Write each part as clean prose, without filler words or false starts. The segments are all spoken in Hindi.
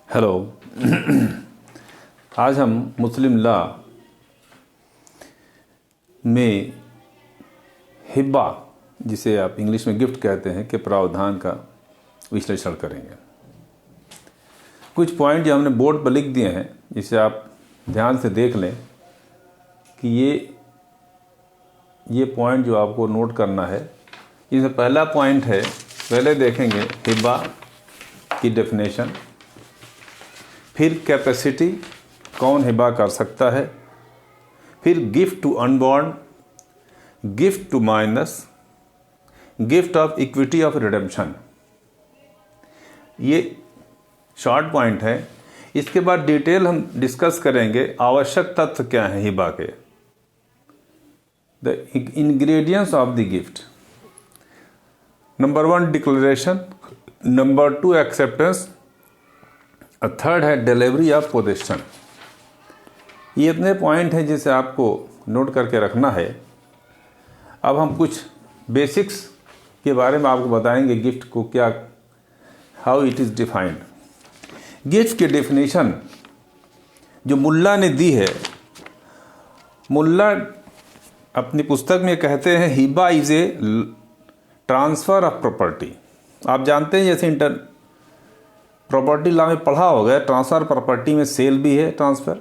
हेलो। आज हम मुस्लिम लॉ में हिब्बा, जिसे आप इंग्लिश में गिफ्ट कहते हैं, के प्रावधान का विश्लेषण करेंगे। कुछ पॉइंट जो हमने बोर्ड पर लिख दिए हैं, जिसे आप ध्यान से देख लें कि ये पॉइंट जो आपको नोट करना है। इसमें पहला पॉइंट है, पहले देखेंगे हिब्बा की डेफिनेशन, फिर कैपेसिटी, कौन हिबा कर सकता है, फिर gift to unborn, gift to minors, gift of equity of redemption. ये शॉर्ट पॉइंट है। इसके बाद डिटेल हम डिस्कस करेंगे आवश्यक तत्व क्या है हिबा के, the ingredients of the gift. Number 1 declaration, number 2 acceptance, third है डिलीवरी ऑफ पोजेशन। ये इतने पॉइंट हैं जिसे आपको नोट करके रखना है। अब हम कुछ बेसिक्स के बारे में आपको बताएंगे, गिफ्ट को क्या, how it is defined. Gift की डेफिनेशन जो मुल्ला ने दी है, मुल्ला अपनी पुस्तक में कहते हैं Hiba is a transfer of property. आप जानते हैं जैसे प्रॉपर्टी लॉ में पढ़ा होगा, ट्रांसफ़र प्रॉपर्टी में सेल भी है ट्रांसफ़र,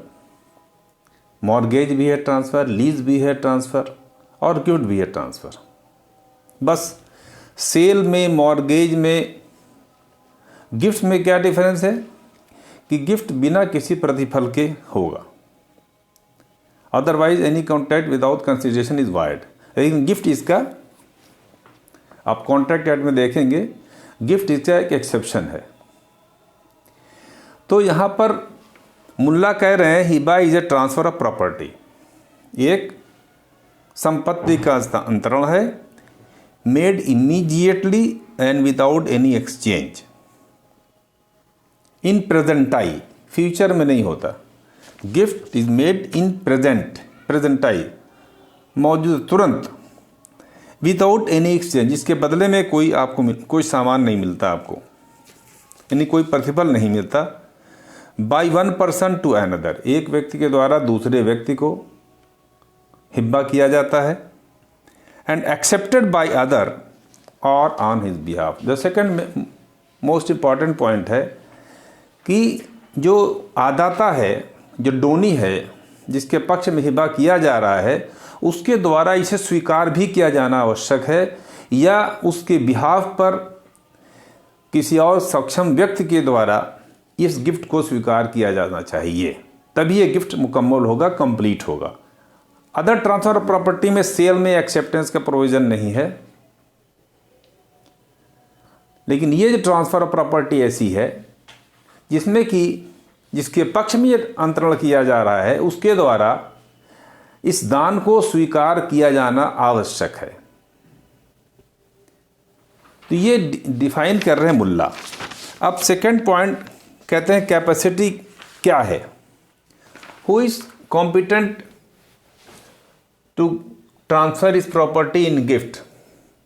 मॉर्गेज भी है ट्रांसफ़र, लीज भी है ट्रांसफ़र और गिफ्ट भी है ट्रांसफ़र। बस सेल में, मॉर्गेज में, गिफ्ट में क्या डिफरेंस है कि गिफ्ट बिना किसी प्रतिफल के होगा, otherwise any contract without consideration is wide. लेकिन गिफ्ट इसका, आप कॉन्ट्रैक्ट एक्ट में देखेंगे, गिफ्ट इसका एक एक्सेप्शन है। तो यहाँ पर मुल्ला कह रहे हैं Hiba is a transfer of property, एक संपत्ति का हस्तांतरण है, made immediately and without any exchange, in present time, future में नहीं होता। Gift is made in present time, मौजूद, तुरंत, विदाउट एनी एक्सचेंज, इसके बदले में कोई सामान नहीं मिलता आपको, यानी कोई प्रतिफल नहीं मिलता। By one person to another, एक व्यक्ति के द्वारा दूसरे व्यक्ति को हिब्बा किया जाता है। एंड एक्सेप्टेड बाय अदर और on his behalf. The second most important point है कि जो आदाता है, जो डोनी है, जिसके पक्ष में हिब्बा किया जा रहा है, उसके द्वारा इसे स्वीकार भी किया जाना आवश्यक है, या उसके बिहाफ पर किसी और सक्षम व्यक्ति के द्वारा इस गिफ्ट को स्वीकार किया जाना चाहिए, तभी ये गिफ्ट मुकम्मल होगा, कंप्लीट होगा। अदर ट्रांसफर ऑफ प्रॉपर्टी में, सेल में एक्सेप्टेंस का प्रोविजन नहीं है। लेकिन ये जो ट्रांसफर ऑफ प्रॉपर्टी ऐसी है जिसमें कि जिसके पक्ष में ये अंतरण किया जा रहा है, उसके द्वारा इस दान को स्वीकार किया जाना आवश्यक है। तो ये डिफाइन कर रहे हैं मुल्ला। अब सेकंड पॉइंट कहते हैं कैपेसिटी क्या है, who is competent to transfer इस प्रॉपर्टी इन गिफ्ट।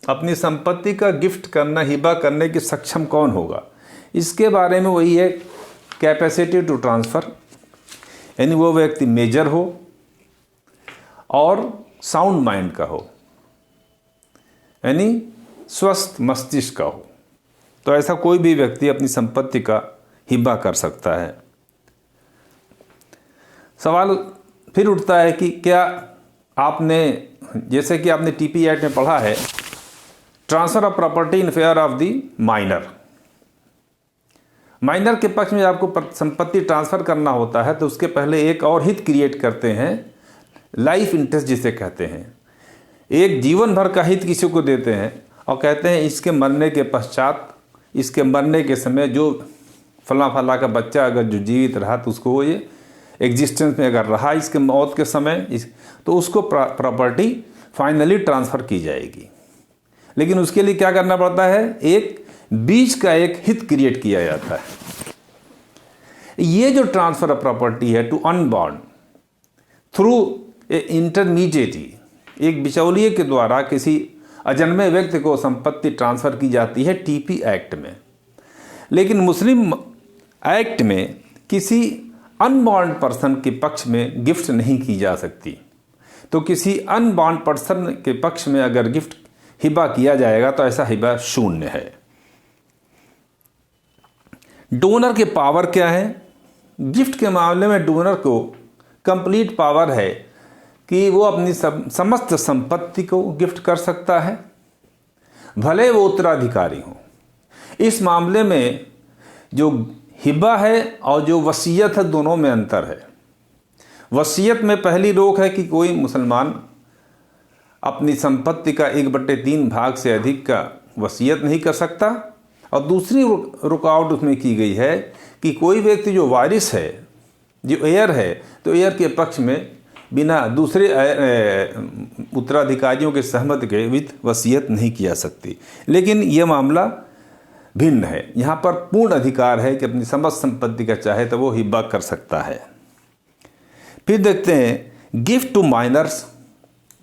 अपनी संपत्ति का गिफ्ट करना, हिबा करने के सक्षम कौन होगा, इसके बारे में वही है कैपेसिटी टू ट्रांसफ़र, यानी वो व्यक्ति मेजर हो और साउंड माइंड का हो, यानी स्वस्थ मस्तिष्क का हो। तो ऐसा कोई भी व्यक्ति अपनी संपत्ति का हिबा कर सकता है। सवाल फिर उठता है कि क्या आपने, जैसे कि आपने टीपी एक्ट में पढ़ा है, transfer of property in favour of the minor. Minor के पक्ष में आपको संपत्ति ट्रांसफ़र करना होता है तो उसके पहले एक और हित क्रिएट करते हैं, लाइफ इंटरेस्ट जिसे कहते हैं। एक जीवन भर का हित किसी को देते हैं और कहते हैं इसके मरने के पश्चात, इसके मरने के समय जो फला का बच्चा अगर जो जीवित रहा तो उसको वो ये एग्जिस्टेंस में अगर रहा इसके मौत के समय, तो उसको प्रॉपर्टी फाइनली ट्रांसफ़र की जाएगी। लेकिन उसके लिए क्या करना पड़ता है, एक बीच का एक हित क्रिएट किया जाता है। ये जो ट्रांसफ़र ऑफ प्रॉपर्टी है टू अनबॉर्न थ्रू ए इंटरमीडिएटी, एक बिचौलिए के द्वारा किसी अजन्मे व्यक्ति को संपत्ति ट्रांसफ़र की जाती है टीपी एक्ट में। लेकिन मुस्लिम एक्ट में किसी अनबॉर्न पर्सन के पक्ष में गिफ्ट नहीं की जा सकती। तो किसी अनबॉर्न पर्सन के पक्ष में अगर गिफ्ट हिबा किया जाएगा तो ऐसा हिबा शून्य है। डोनर के पावर क्या है? गिफ्ट के मामले में डोनर को कंप्लीट पावर है कि वो अपनी समस्त संपत्ति को गिफ्ट कर सकता है, भले वो उत्तराधिकारी हो। इस मामले में जो हिबा है और जो वसीयत है, दोनों में अंतर है। वसीयत में पहली रोक है कि कोई मुसलमान अपनी संपत्ति का 1/3 भाग से अधिक का वसीयत नहीं कर सकता, और दूसरी रुकावट उसमें की गई है कि कोई व्यक्ति जो वारिस है, जो एयर है, तो एयर के पक्ष में बिना दूसरे उत्तराधिकारियों के सहमति के वित्त वसीयत नहीं किया सकती। लेकिन यह मामला भिन्न है। यहाँ पर पूर्ण अधिकार है कि अपनी समस्त संपत्ति का चाहे तो वो हिबा कर सकता है। फिर देखते हैं गिफ्ट टू माइनर्स।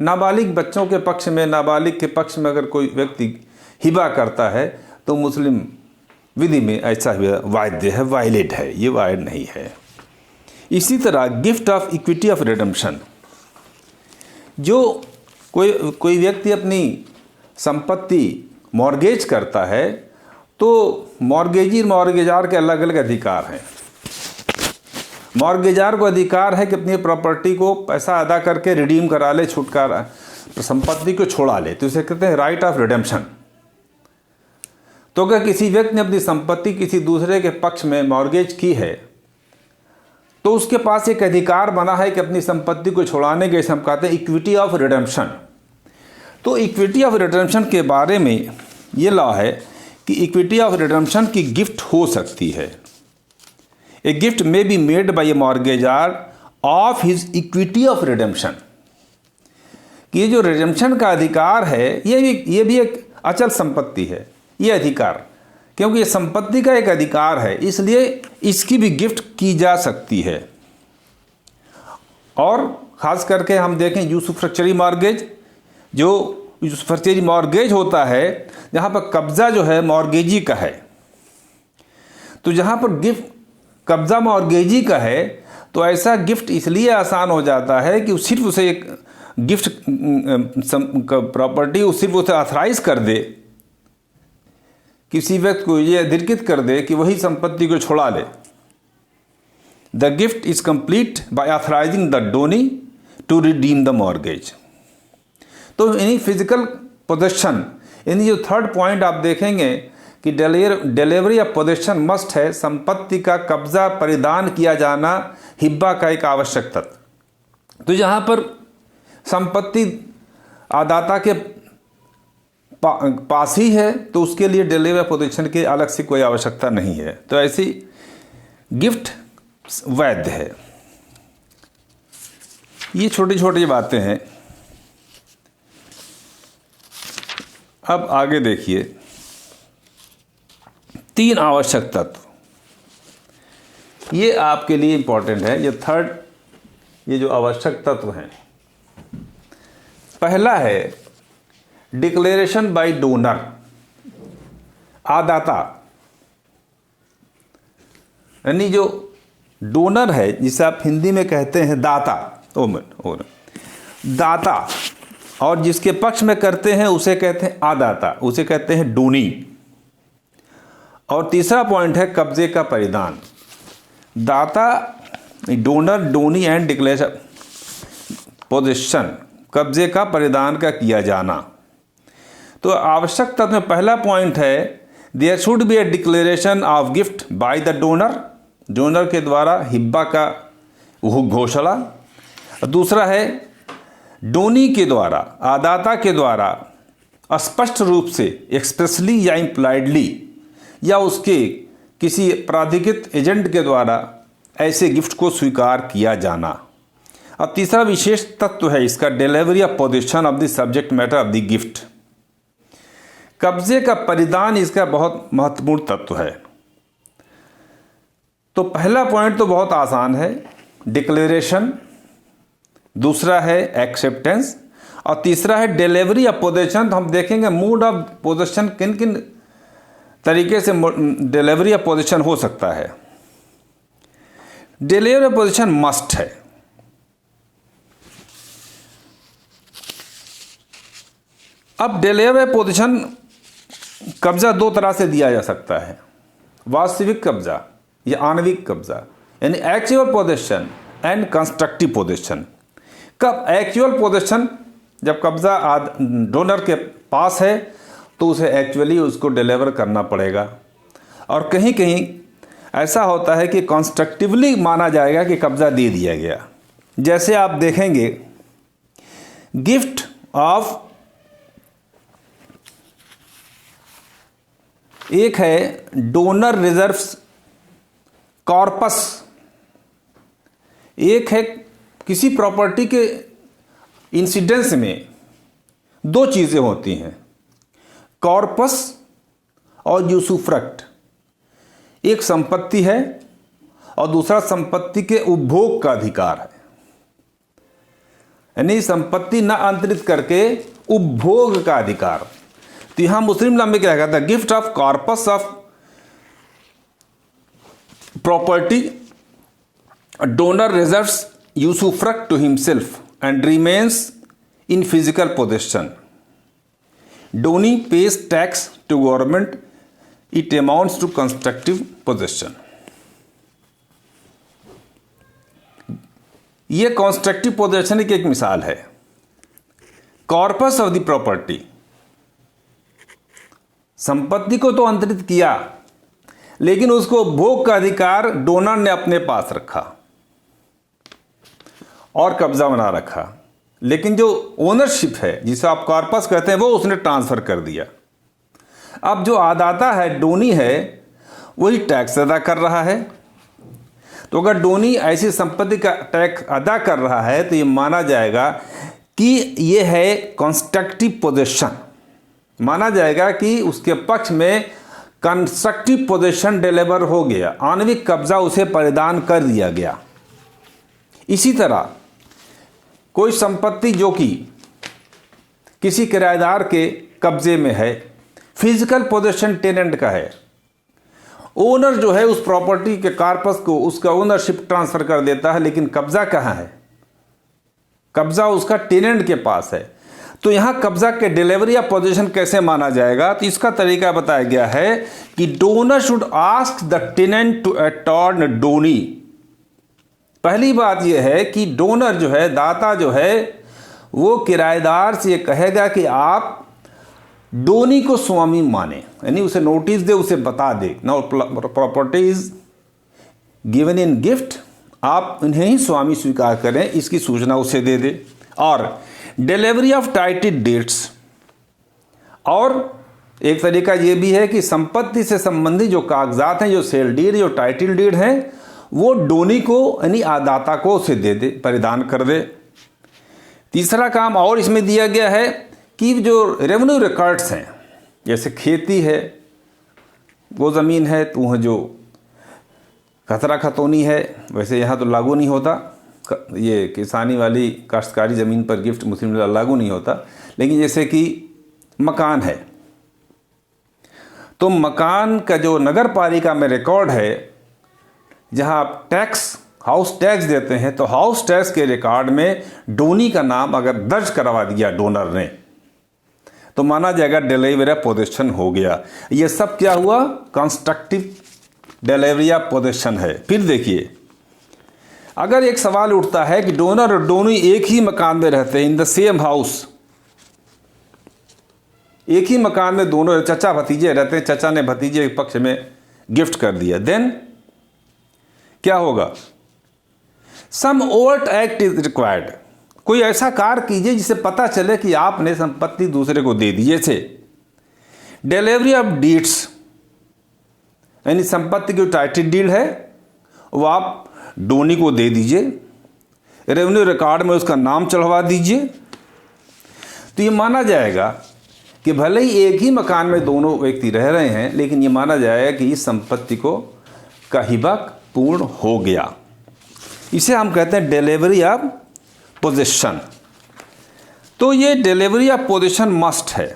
नाबालिग बच्चों के पक्ष में, नाबालिग के पक्ष में अगर कोई व्यक्ति हिबा करता है तो मुस्लिम विधि में ऐसा वायद है, वायलेट है, ये वायद नहीं है। इसी तरह gift of equity of redemption. जो कोई व्यक्ति अपनी संपत्ति मॉर्गेज करता है तो मॉर्गेजी और मॉर्गेजार के अलग अलग अधिकार हैं। मॉर्गेजार को अधिकार है कि अपनी प्रॉपर्टी को पैसा अदा करके रिडीम करा ले, छुटकारा, संपत्ति को छोड़ा ले, तो इसे कहते हैं राइट ऑफ रिडेम्पशन। तो अगर किसी व्यक्ति ने अपनी संपत्ति किसी दूसरे के पक्ष में मॉर्गेज की है तो उसके पास एक अधिकार बना है कि अपनी संपत्ति को छुड़ाने के, हम कहते हैं इक्विटी ऑफ रिडेम्पशन। तो इक्विटी ऑफ रिडेम्पशन के बारे में ये लॉ है कि इक्विटी ऑफ रिडेम्पशन की गिफ्ट हो सकती है। A gift may be made by a mortgagor of his equity of redemption. ये जो रिडेम्पशन का अधिकार है ये भी एक अचल संपत्ति है, ये अधिकार, क्योंकि ये संपत्ति का एक अधिकार है, इसलिए इसकी भी गिफ्ट की जा सकती है। और ख़ास करके हम देखें यूसुफ्रक्चरी मॉर्गेज, जो यूसुफ्रक्चरी मॉर्गेज होता है जहाँ पर कब्ज़ा जो है मॉर्गेजी का है। तो जहाँ पर गिफ्ट कब्ज़ा मॉर्गेजी का है तो ऐसा गिफ्ट इसलिए आसान हो जाता है कि सिर्फ उसे एक गिफ्ट प्रॉपर्टी सिर्फ उसे ऑथराइज कर दे, किसी व्यक्ति को ये अधिकृत कर दे कि वही संपत्ति को छुड़ा ले। The gift is complete by authorising the donee to redeem the mortgage. तो इन्हीं फिजिकल पोजेशन, यानी जो थर्ड पॉइंट आप देखेंगे कि डिलीवरी ऑफ पोजेशन मस्ट है, संपत्ति का कब्जा परिधान किया जाना हिब्बा का एक आवश्यक तत्व। तो जहाँ पर संपत्ति आदाता के पास ही है तो उसके लिए डिलीवरी ऑफ पोजेशन की अलग से कोई आवश्यकता नहीं है। तो ऐसी गिफ्ट वैध है। ये छोटी छोटी बातें हैं। अब आगे देखिए 3 आवश्यक तत्व, ये आपके लिए इंपॉर्टेंट है। ये थर्ड, ये जो आवश्यक तत्व हैं, पहला है डिक्लेरेशन बाय डोनर, आदाता, यानी जो डोनर है जिसे आप हिंदी में कहते हैं दाता, दाता, और जिसके पक्ष में करते हैं उसे कहते हैं आदाता, उसे कहते हैं डोनी। और तीसरा पॉइंट है कब्जे का परिधान। दाता, donor, donee and declaration possession, कब्जे का परिधान का किया जाना। तो आवश्यक तत्व में पहला पॉइंट है there should be a declaration of gift by the donor, donor के द्वारा हिब्बा का घोषणा। दूसरा है डोनी के द्वारा, आदाता के द्वारा स्पष्ट रूप से एक्सप्रेसली या इम्प्लाइडली या उसके किसी प्राधिकृत एजेंट के द्वारा ऐसे गिफ्ट को स्वीकार किया जाना। अब तीसरा विशेष तत्व है इसका delivery of possession of the subject matter of the gift, कब्जे का परिधान इसका बहुत महत्वपूर्ण तत्व है। तो पहला पॉइंट तो बहुत आसान है, डिक्लेरेशन, दूसरा है एक्सेप्टेंस, और तीसरा है डिलीवरी ऑफ पोजेशन। तो हम देखेंगे मोड ऑफ पोजेशन किन किन तरीके से डिलीवरी ऑफ पोजेशन हो सकता है। डिलीवरी पोजीशन मस्ट है। अब डिलीवरी पोजीशन कब्जा दो तरह से दिया जा सकता है, वास्तविक कब्जा या आणविक कब्जा, यानी actual position and constructive position. कब एक्चुअल पोजीशन, जब कब्जा डोनर के पास है तो उसे एक्चुअली उसको डिलीवर करना पड़ेगा, और कहीं कहीं ऐसा होता है कि कंस्ट्रक्टिवली माना जाएगा कि कब्जा दे दिया गया। जैसे आप देखेंगे गिफ्ट ऑफ, एक है डोनर रिजर्व्स कॉर्पस, एक है किसी प्रॉपर्टी के इंसिडेंस में दो चीज़ें होती हैं, कॉर्पस और यूसुफ्रक्ट। एक संपत्ति है और दूसरा संपत्ति के उपभोग का अधिकार है, यानी संपत्ति न अंतरित करके उपभोग का अधिकार। तो यहां मुस्लिम लॉ में क्या कहता है, gift of corpus of property, donor reserves usufruct to himself and remains in physical possession. Donee pays tax to government, it amounts to constructive possession. यह कंस्ट्रक्टिव पोजेशन की एक मिसाल है। कॉर्पस ऑफ द प्रॉपर्टी, संपत्ति को तो अंतरित किया लेकिन उसको भोग का अधिकार डोनर ने अपने पास रखा और कब्जा बना रखा, लेकिन जो ओनरशिप है जिसे आप कॉर्पस कहते हैं वो उसने ट्रांसफर कर दिया। अब जो आदाता है, डोनी है, वही टैक्स अदा कर रहा है। तो अगर डोनी ऐसी संपत्ति का टैक्स अदा कर रहा है तो ये माना जाएगा कि ये है कंस्ट्रक्टिव पोजीशन, माना जाएगा कि उसके पक्ष में कंस्ट्रक्टिव पोजीशन डिलीवर हो गया, आणविक कब्जा उसे प्रदान कर दिया गया। इसी तरह कोई संपत्ति जो कि किसी किराएदार के कब्जे में है, फिजिकल पोजीशन टेनेंट का है, ओनर जो है उस प्रॉपर्टी के कॉर्पस को उसका ओनरशिप ट्रांसफर कर देता है, लेकिन कब्जा कहाँ है, कब्जा उसका टेनेंट के पास है। तो यहां कब्जा के डिलीवरी या पोजीशन कैसे माना जाएगा, तो इसका तरीका बताया गया है कि donor should ask the tenant to attorn donee. पहली बात यह है कि डोनर जो है, दाता जो है, वो किराएदार से ये कहेगा कि आप डोनी को स्वामी माने, यानी उसे नोटिस दे, उसे बता दे, now property is given in gift, आप इन्हें ही स्वामी स्वीकार करें, इसकी सूचना उसे दे दे। और डिलीवरी ऑफ टाइटल डीड्स, और एक तरीका ये भी है कि संपत्ति से संबंधित जो कागजात हैं, जो सेल डीड, जो टाइटल डीड हैं, वो डोनी को यानी आदाता को उसे दे दे, परिधान कर दे। तीसरा काम और इसमें दिया गया है कि जो रेवेन्यू रिकॉर्ड्स हैं, जैसे खेती है, वो ज़मीन है, तो वह जो खतरा खतौनी है, वैसे यहाँ तो लागू नहीं होता, ये किसानी वाली काश्तकारी ज़मीन पर गिफ्ट मुस्लिम लागू नहीं होता। लेकिन जैसे कि मकान है, तो मकान का जो नगर पालिका में रिकॉर्ड है, जहाँ आप टैक्स, हाउस टैक्स देते हैं, तो हाउस टैक्स के रिकॉर्ड में डोनी का नाम अगर दर्ज करवा दिया डोनर ने, तो माना जाएगा डिलीवरी पोजीशन हो गया। ये सब क्या हुआ, कंस्ट्रक्टिव डिलीवरी पोजीशन है। फिर देखिए, अगर एक सवाल उठता है कि डोनर और डोनी एक ही मकान में रहते हैं, इन द सेम हाउस, एक ही मकान में दोनों चचा भतीजे रहते हैं, चचा ने भतीजे के पक्ष में गिफ्ट कर दिया, देन क्या होगा, सम ओवर्ट एक्ट इज रिक्वायर्ड, कोई ऐसा कार्य कीजिए जिससे पता चले कि आपने संपत्ति दूसरे को दे दी। जैसे डिलीवरी ऑफ डीड्स, यानी संपत्ति की टाइटल डीड है वो आप डोनी को दे दीजिए, रेवेन्यू रिकॉर्ड में उसका नाम चढ़वा दीजिए। तो ये माना जाएगा कि भले ही एक ही मकान में दोनों व्यक्ति रह रहे हैं, लेकिन ये माना जाएगा कि इस संपत्ति को का हिबा पूर्ण हो गया। इसे हम कहते हैं डिलीवरी ऑफ पोजीशन। तो ये डिलीवरी ऑफ पोजीशन मस्ट है।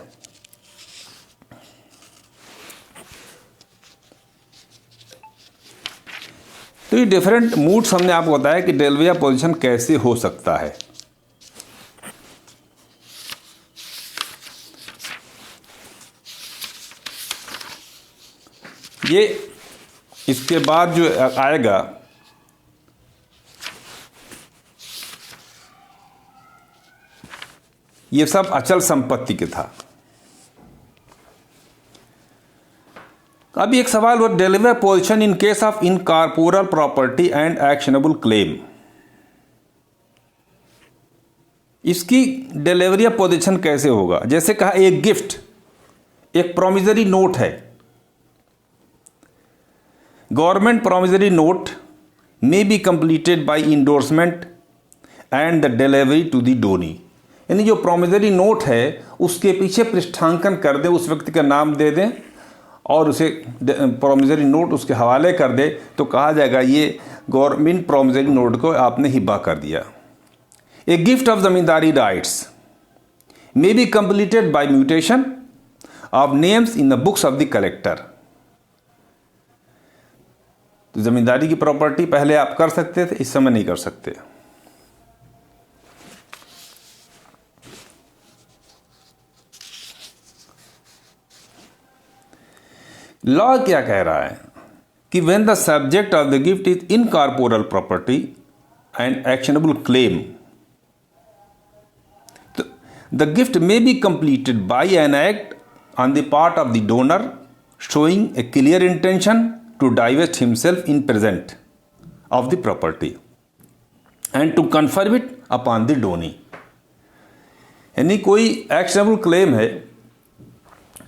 तो ये डिफरेंट मूड्स हमने आपको बताया कि डेल्विया पोजीशन कैसे हो सकता है। ये इसके बाद जो आएगा ये सब अचल संपत्ति के था। अभी एक सवाल हुआ, delivery position in case of incorporeal property and actionable claim. इसकी डेल्विया पोजीशन कैसे होगा? जैसे कहा एक गिफ्ट, एक प्रोमिसरी नोट है, government promissory note may be completed by endorsement and the delivery to the donee. यानी जो प्रोमिसरी नोट है उसके पीछे पृष्ठांकन कर दें, उस व्यक्ति का नाम दे दें और उसे प्रोमिसरी नोट उसके हवाले कर दे, तो कहा जाएगा ये गवर्नमेंट प्रोमिसरी नोट को आपने हिब्बा कर दिया। A gift of zamindari rights may be completed by mutation of names in the books of the collector. तो जमींदारी की प्रॉपर्टी पहले आप कर सकते थे, इस समय नहीं कर सकते। लॉ क्या कह रहा है कि when the subject of the gift is incorporeal property and actionable claim, तो the gift may be completed by an act on the part of the donor showing a clear intention to divest himself in present of the property and to confirm it upon the donee. यानी कोई एक्शनेबल क्लेम है,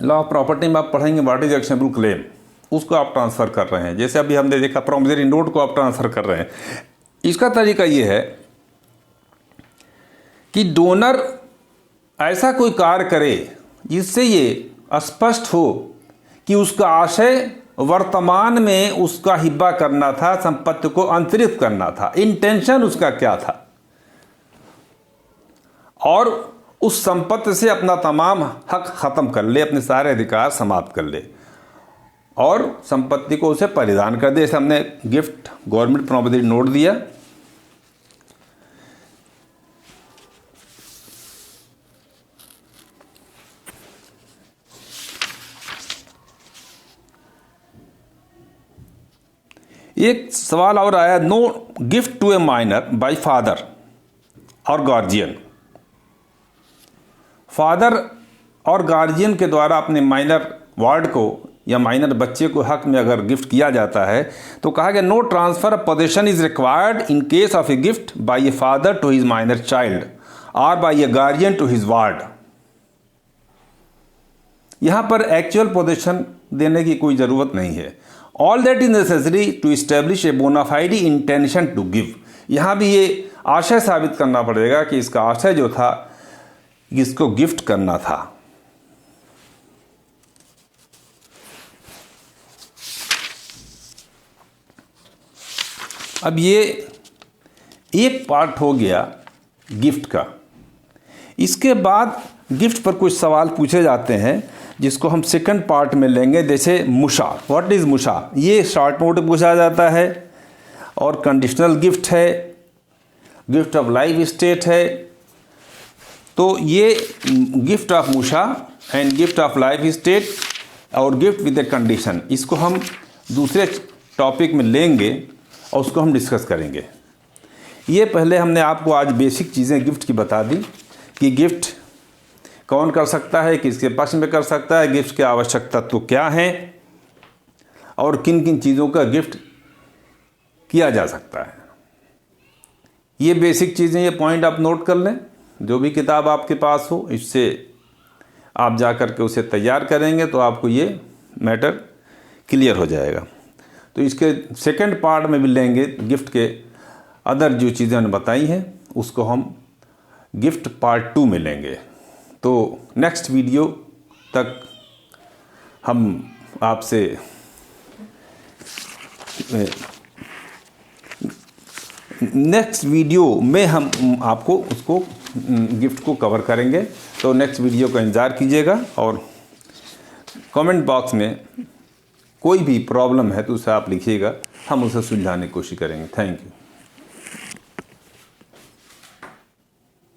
लॉ ऑफ प्रॉपर्टी में आप पढ़ेंगे व्हाट इज एक्शनेबल क्लेम, उसको आप ट्रांसफ़र कर रहे हैं। जैसे अभी हमने देखा प्रोमिसरी नोट को आप ट्रांसफ़र कर रहे हैं। इसका तरीका ये है कि डोनर ऐसा कोई कार्य करे जिससे ये स्पष्ट हो कि उसका आशय वर्तमान में उसका हिब्बा करना था, संपत्ति को अंतरित करना था, इंटेंशन उसका क्या था, और उस संपत्ति से अपना तमाम हक ख़त्म कर ले, अपने सारे अधिकार समाप्त कर ले और संपत्ति को उसे परिधान कर दे। जैसे हमने गिफ्ट गवर्नमेंट प्रोमिसरी नोट दिया, एक सवाल और आया, no gift to a minor by father और गार्जियन। फादर और गार्जियन के द्वारा अपने माइनर वार्ड को या माइनर बच्चे को हक में अगर गिफ्ट किया जाता है तो कहा गया no transfer of possession is required in case of a gift by a father to his minor child और by a guardian to his ward. यहां पर एक्चुअल पोजेशन देने की कोई ज़रूरत नहीं है। All that is necessary to establish a bona fide intention to give. यहाँ भी ये आशय साबित करना पड़ेगा कि इसका आशय जो था इसको गिफ्ट करना था। अब ये एक पार्ट हो गया गिफ्ट का। इसके बाद गिफ्ट पर कुछ सवाल पूछे जाते हैं जिसको हम सेकंड पार्ट में लेंगे। जैसे मुशा, व्हाट इज़ मुशा, ये शॉर्ट नोट पूछा जाता है और कंडीशनल गिफ्ट है, गिफ्ट ऑफ लाइफ स्टेट है। तो ये गिफ्ट ऑफ मुशा and gift of life estate और गिफ्ट विद ए कंडीशन, इसको हम दूसरे टॉपिक में लेंगे और उसको हम डिस्कस करेंगे। ये पहले हमने आपको आज बेसिक चीज़ें गिफ्ट की बता दी कि गिफ्ट कौन कर सकता है, किसके पक्ष में कर सकता है, गिफ्ट के आवश्यक तत्व क्या हैं और किन किन चीज़ों का गिफ्ट किया जा सकता है। ये बेसिक चीज़ें, ये पॉइंट आप नोट कर लें। जो भी किताब आपके पास हो इससे आप जा कर के उसे तैयार करेंगे तो आपको ये मैटर क्लियर हो जाएगा। तो इसके सेकंड पार्ट में भी लेंगे गिफ्ट के अदर जो चीज़ें मैंने बताई हैं उसको हम गिफ्ट पार्ट 2 में लेंगे। तो नेक्स्ट वीडियो तक हम आपसे नेक्स्ट वीडियो में हम आपको उसको गिफ्ट को कवर करेंगे। तो नेक्स्ट वीडियो का इंतज़ार कीजिएगा और कमेंट बॉक्स में कोई भी प्रॉब्लम है तो उसे आप लिखिएगा, हम उसे सुलझाने की कोशिश करेंगे। Thank you.